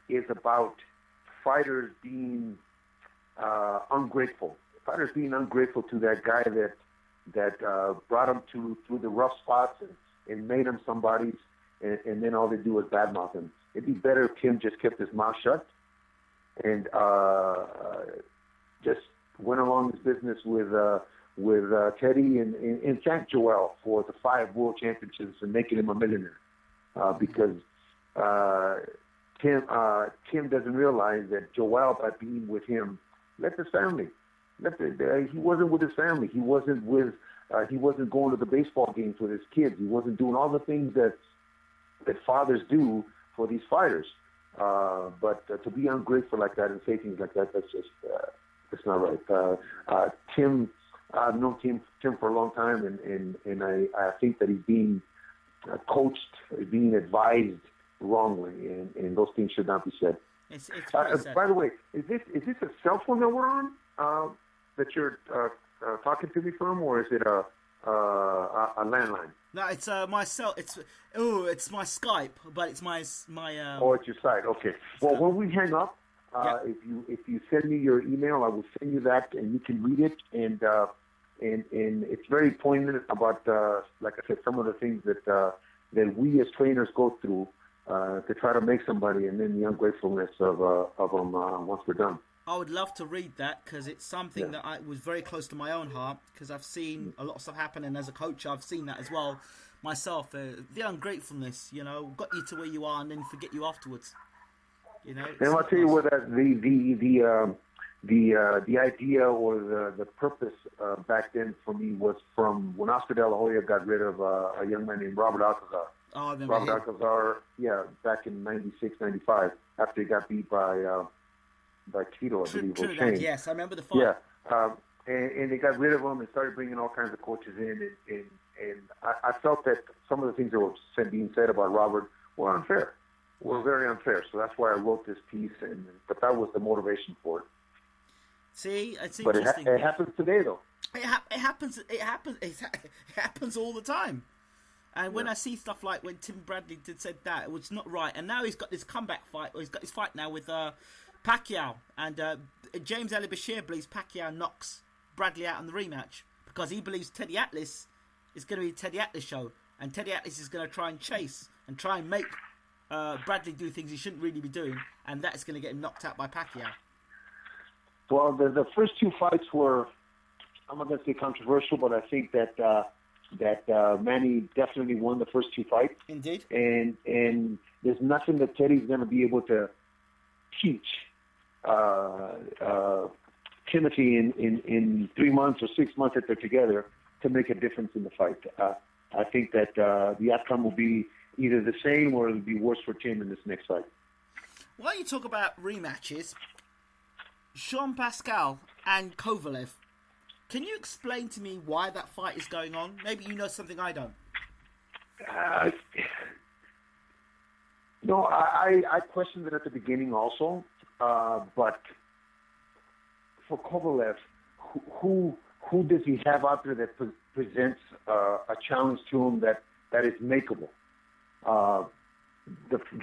is about fighters being ungrateful. Fighters being ungrateful to that guy that brought them through the rough spots and made them somebody, and then all they do is badmouth him. It'd be better if Tim just kept his mouth shut and just went along his business with Teddy and thanked Joel for the 5 world championships and making him a millionaire. Because Tim doesn't realize that Joel, by being with him, left his family. He wasn't with his family. He wasn't going to the baseball games with his kids. He wasn't doing all the things that fathers do for these fighters. But to be ungrateful like that and say things like that, that's not right. Tim, I've known Tim for a long time, and I think that he's being coached, being advised wrongly, and those things should not be said.
It's
by the way, is this a cell phone that we're on that you're talking to me from, or is it a landline?
No, it's my cell. It's my Skype, but it's my.
Oh, it's your site. Okay. Well, when we hang up, if you send me your email, I will send you that, and you can read it. And it's very poignant about, like I said, some of the things that we as trainers go through to try to make somebody, and then the ungratefulness of them once we're done.
I would love to read that, because it's something that was very close to my own heart, because I've seen a lot of stuff happen, and as a coach I've seen that as well myself. The ungratefulness, got you to where you are and then forget you afterwards. And
I'll tell you what, the idea or the purpose back then for me was from when Oscar De La Hoya got rid of a young man named Robert Alcazar.
Oh, I remember
Robert Alcazar, back in 96, 95, after he got beat by Tito, I believe.
True that, yes, I remember the fight.
Yeah, and they got rid of him and started bringing all kinds of coaches in, and I felt that some of the things that were being said about Robert were unfair, were very unfair. So that's why I wrote this piece, but that was the motivation for it.
See, it's
but
interesting.
It happens today, though.
It happens all the time. And when I see stuff like when Tim Bradley said that, it was not right. And now he's got this comeback fight, or he's got his fight now with Pacquiao, and James Ali Bashir believes Pacquiao knocks Bradley out in the rematch because he believes Teddy Atlas is going to be a Teddy Atlas show, and Teddy Atlas is going to try and chase and try and make Bradley do things he shouldn't really be doing, and that is going to get him knocked out by Pacquiao.
Well, the first 2 fights were, I'm not going to say controversial, but I think that Manny definitely won the first 2 fights.
Indeed.
And there's nothing that Teddy's going to be able to teach Timothy in 3 months or 6 months that they're together to make a difference in the fight. I think that the outcome will be either the same or it'll be worse for Tim in this next fight.
While you talk about rematches, Jean Pascal and Kovalev, can you explain to me why that fight is going on? Maybe you know something I don't.
No, I questioned it at the beginning also, but for Kovalev, who does he have out there that presents a challenge to him that is makeable?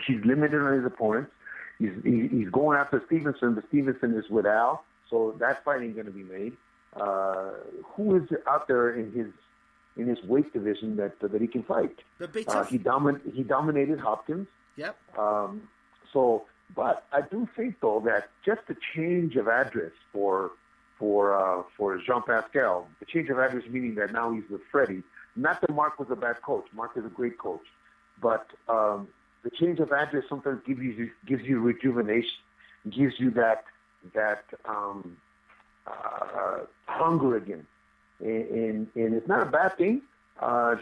He's limited on his opponents. He's going after Stevenson, but Stevenson is with Al, so that fight ain't going to be made. Who is out there in his weight division that he can fight? He dominated Hopkins.
Yep.
But I do think though that just a change of address for Jean Pascal, the change of address meaning that now he's with Freddie. Not that Mark was a bad coach. Mark is a great coach, but the change of address sometimes gives you rejuvenation, gives you that hunger again, and it's not a bad thing.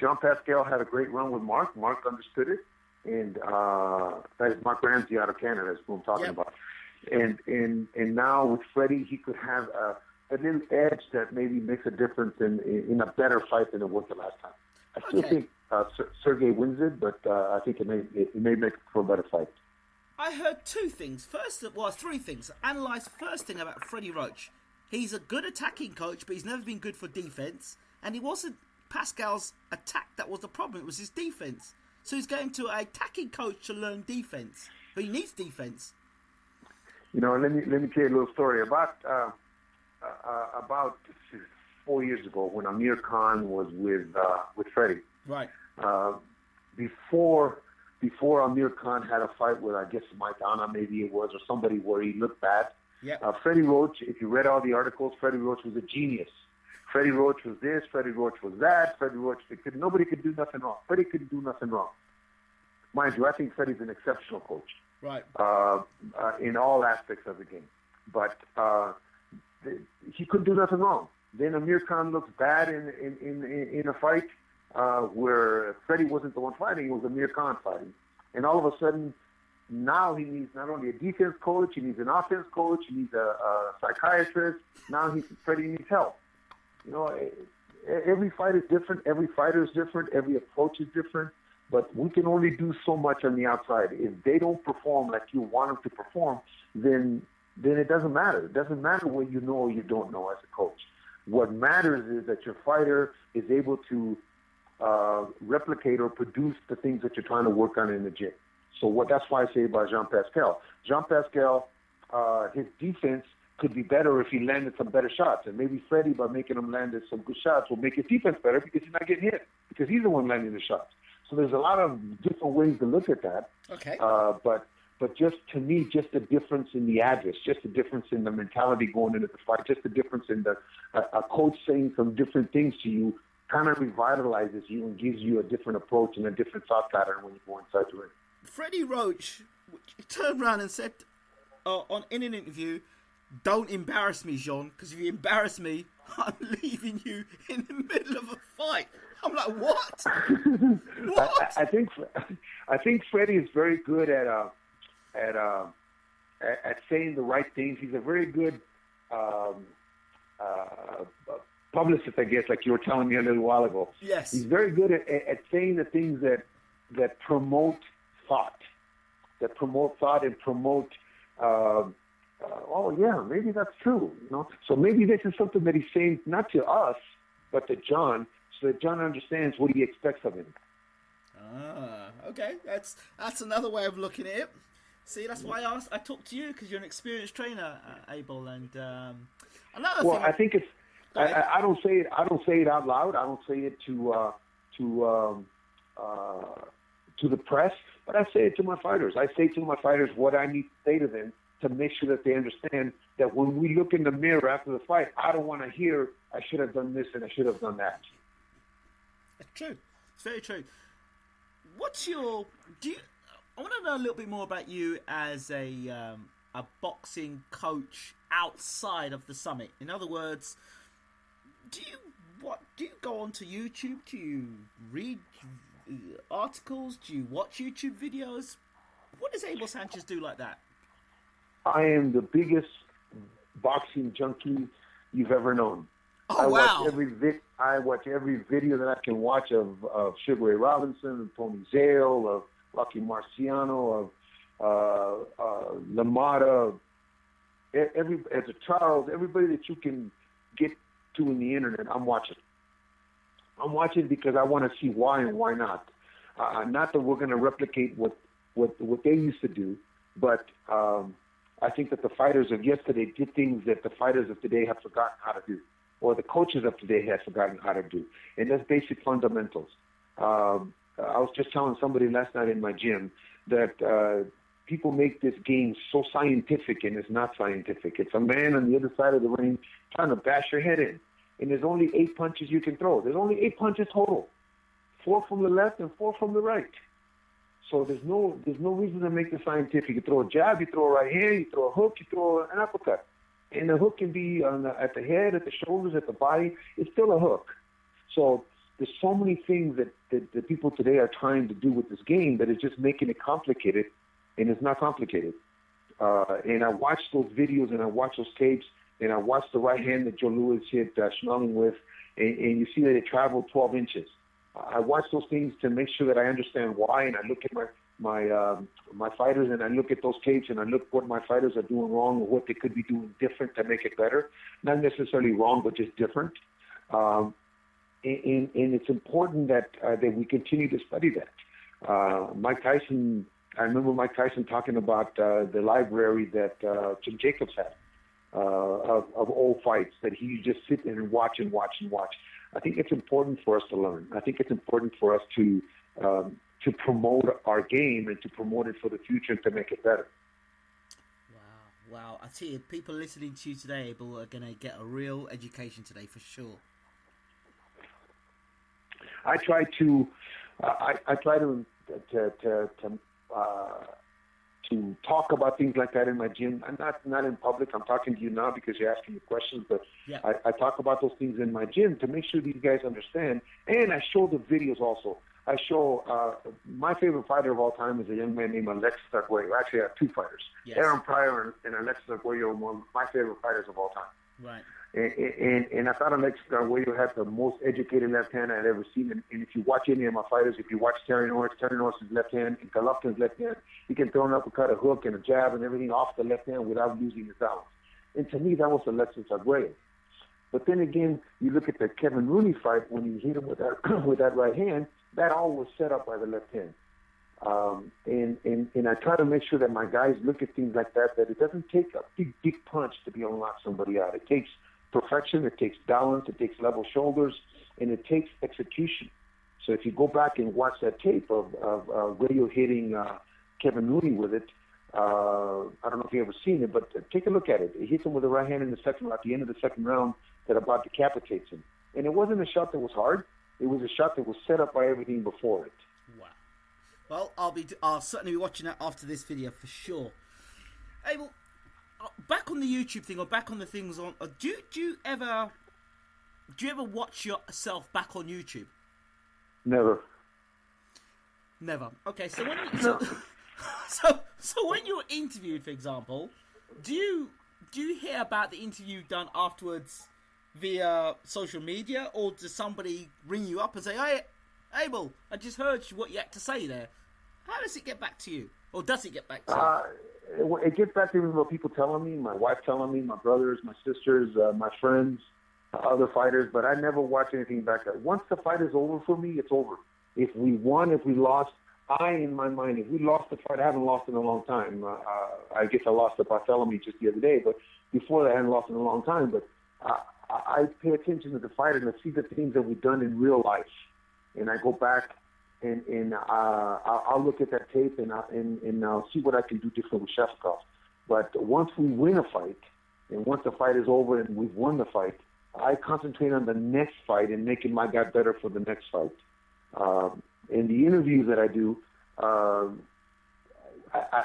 Jean Pascal had a great run with Mark. Mark understood it, and that is Mark Ramsey out of Canada. Is who I'm talking about. And now with Freddie, he could have a little edge that maybe makes a difference in a better fight than it was the last time. I still think Sergey wins it, but I think it may make for a better fight.
I heard two things. Three things. Analyze first thing about Freddie Roach. He's a good attacking coach, but he's never been good for defense. And it wasn't Pascal's attack that was the problem; it was his defense. So he's going to an attacking coach to learn defense, but he needs defense.
Let me tell you a little story about 4 years ago when Amir Khan was with Freddie.
Right.
Before Amir Khan had a fight with, I guess, Maidana, maybe it was, or somebody where he looked bad.
Yeah.
Freddie Roach, if you read all the articles, Freddie Roach was a genius. Freddie Roach was this, Freddie Roach was that, nobody could do nothing wrong. Freddie couldn't do nothing wrong. Mind you, I think Freddie's an exceptional coach.
Right.
In all aspects of the game. But he couldn't do nothing wrong. Then Amir Khan looks bad in a fight where Freddie wasn't the one fighting, it was Amir Khan fighting. And all of a sudden, now he needs not only a defense coach, he needs an offense coach, he needs a psychiatrist. Now Freddie needs help. Every fight is different, every fighter is different, every approach is different. But we can only do so much on the outside. If they don't perform like you want them to perform, then it doesn't matter. It doesn't matter what you know or you don't know as a coach. What matters is that your fighter is able to replicate or produce the things that you're trying to work on in the gym. So that's why I say about Jean Pascal. Jean Pascal, his defense could be better if he landed some better shots. And maybe Freddie, by making him land some good shots, will make his defense better because he's not getting hit, because he's the one landing the shots. So there's a lot of different ways to look at that.
Okay.
But just to me, just the difference in the address, just the difference in the mentality going into the fight, just the difference in a coach saying some different things to you kind of revitalizes you and gives you a different approach and a different thought pattern when you go inside the ring.
Freddie Roach turned around and said in an interview, "Don't embarrass me, Jean, because if you embarrass me, I'm leaving you in the middle of a fight." I'm like, what? What?
I think Freddie is very good at saying the right things. He's a very good publicist, I guess, like you were telling me a little while ago.
Yes.
He's very good at saying the things that promote thought, and promote. Oh yeah, maybe that's true. So maybe this is something that he's saying not to us, but to John. So that John understands what he expects of him.
Okay. That's another way of looking at it. See, that's why I talked to you, because you're an experienced trainer, Abel. And another thing.
I think it's. I don't say it. I don't say it out loud. I don't say it to the press, but I say it to my fighters. I say to my fighters what I need to say to them to make sure that they understand that when we look in the mirror after the fight, I don't want to hear I should have done this and I should have done that.
It's true. It's very true. I want to know a little bit more about you as a boxing coach outside of the summit. In other words, do you go onto YouTube? Do you read articles? Do you watch YouTube videos? What does Abel Sanchez do like that?
I am the biggest boxing junkie you've ever known.
Oh, wow.
I watch every video that I can watch of Sugar Ray Robinson, of Tony Zale, of Rocky Marciano, of LaMotta, as a child, everybody that you can get to in the internet, I'm watching. I'm watching because I want to see why and why not. Not that we're going to replicate what they used to do, but I think that the fighters of yesterday did things that the fighters of today have forgotten how to do, or the coaches of today have forgotten how to do, and that's basic fundamentals. I was just telling somebody last night in my gym that people make this game so scientific, and it's not scientific. It's a man on the other side of the ring trying to bash your head in, and there's only 8 punches you can throw. There's only 8 punches total, 4 from the left and 4 from the right. So there's no reason to make this scientific. You throw a jab, you throw a right hand, you throw a hook, you throw an uppercut. And the hook can be at the head, at the shoulders, at the body. It's still a hook. So there's so many things that people today are trying to do with this game that is just making it complicated, and it's not complicated. And I watched those videos, and I watched those tapes, and I watched the right hand that Joe Louis hit Schnelling with, and you see that it traveled 12 inches. I watch those things to make sure that I understand why, and I look at my fighters, and I look at those tapes, and I look what my fighters are doing wrong or what they could be doing different to make it better. Not necessarily wrong, but just different. And it's important that we continue to study that. Mike Tyson, I remember Mike Tyson talking about the library that Jim Jacobs had of old fights that he just sit there and watch and watch and watch. I think it's important for us to learn. I think it's important for us to promote our game and to promote it for the future and to make it better.
Wow. I tell you, people listening to you today, Abel, are going to get a real education today for sure.
I try to talk about things like that in my gym. I'm not in public. I'm talking to you now because you're asking me questions, but
yeah.
I talk about those things in my gym to make sure these guys understand. And I show the videos also. I show my favorite fighter of all time is a young man named Alexis Arguello. Actually, I have 2 fighters.
Yes.
Aaron Pryor and Alexis Arguello are one of my favorite fighters of all time.
Right.
And I thought Alexis Arguello had the most educated left hand I'd ever seen. And if you watch any of my fighters, if you watch Terry Norris' left hand and Golovkin's left hand, he can throw an uppercut, a hook, and a jab and everything off the left hand without losing his balance. And to me, that was Alexis Arguello. But then again, you look at the Kevin Rooney fight when he hit him with that right hand, that all was set up by the left hand. And I try to make sure that my guys look at things like that it doesn't take a big punch to be able to knock somebody out. It takes perfection, it takes balance, it takes level shoulders, and it takes execution. So if you go back and watch that tape of Radio hitting Kevin Rooney with it, I don't know if you've ever seen it, but take a look at it. It hits him with the right hand in the second round, at the end of the second round, that about decapitates him. And it wasn't a shot that was hard. It was a shot that was set up by everything before it.
Wow. Well, I'll certainly be watching that after this video for sure. Hey, well, back on the YouTube thing, or back on the things on, do you ever watch yourself back on YouTube?
Never.
Okay, so when so when you're interviewed, for example, do you hear about the interview done afterwards via social media, or does somebody ring you up and say, "Hey, Abel, I just heard what you had to say there"? How does it get back to you, or does it get back to you?
It gets back to me with people telling me, my wife telling me, my brothers, my sisters, my friends, other fighters, but I never watch anything back there. Once the fight is over for me, it's over. If we won, if we lost, in my mind, if we lost the fight, I haven't lost in a long time. I guess I lost to Bartholomew just the other day, but before that, I hadn't lost in a long time. But I pay attention to the fight and I see the things that we've done in real life. And I go back and I'll look at that tape and I'll see what I can do different with Shevkov. But once we win a fight, and once the fight is over and we've won the fight, I concentrate on the next fight and making my guy better for the next fight. In the interviews that I do,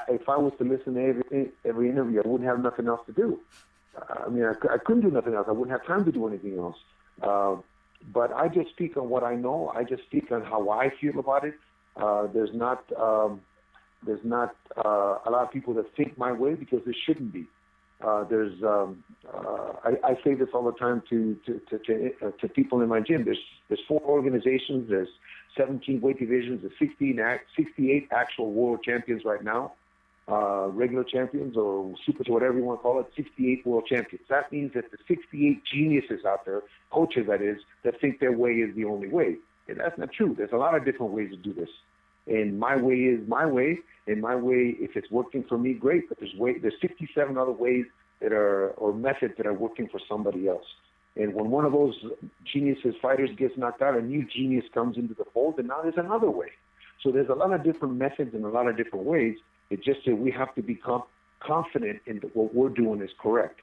if I was to listen to every interview, I wouldn't have nothing else to do. I couldn't do nothing else. I wouldn't have time to do anything else. But I just speak on what I know. I just speak on how I feel about it. There's not a lot of people that think my way, because there shouldn't be. I say this all the time to people in my gym. There's 4 organizations. There's 17 weight divisions. There's 68 actual world champions right now. regular champions or super, whatever you want to call it, 68 world champions. That means that the 68 geniuses out there, coaches that is, that think their way is the only way. And that's not true. There's a lot of different ways to do this. And my way is my way. And my way, if it's working for me, great. But there's 57 other ways that are, or methods that are working for somebody else. And when one of those geniuses, fighters, gets knocked out, a new genius comes into the fold, and now there's another way. So there's a lot of different methods and a lot of different ways. It's just that we have to be confident in that what we're doing is correct.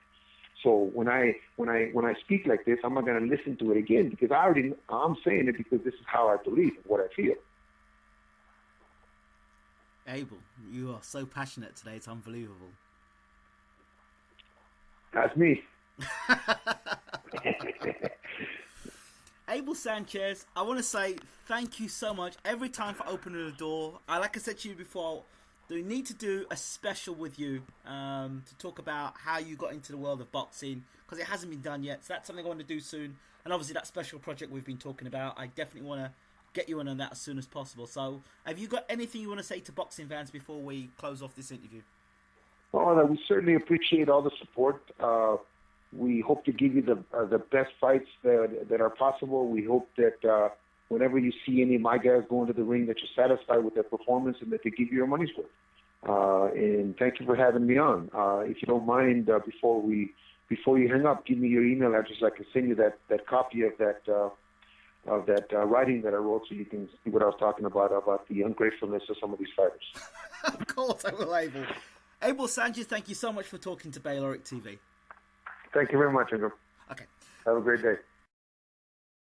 So when I speak like this, I'm not going to listen to it again because I'm saying it because this is how I believe and what I feel.
Abel, you are so passionate today. It's unbelievable.
That's me.
Abel Sanchez, I want to say thank you so much every time for opening the door. Like I said to you before, we need to do a special with you to talk about how you got into the world of boxing because it hasn't been done yet. So that's something I want to do soon. And obviously that special project we've been talking about, I definitely want to get you on that as soon as possible. So have you got anything you want to say to boxing fans before we close off this interview?
Well, we certainly appreciate all the support. We hope to give you the best fights that are possible. We hope that whenever you see any of my guys go into the ring, that you're satisfied with their performance and that they give you your money's worth. And thank you for having me on. If you don't mind, before you hang up, give me your email address. I can send you that copy of that writing that I wrote, so you can see what I was talking about the ungratefulness of some of these fighters.
Of course, I will, Abel. Abel Sanchez, thank you so much for talking to Bayloric TV.
Thank you very much, Ingram.
Okay.
Have a great day.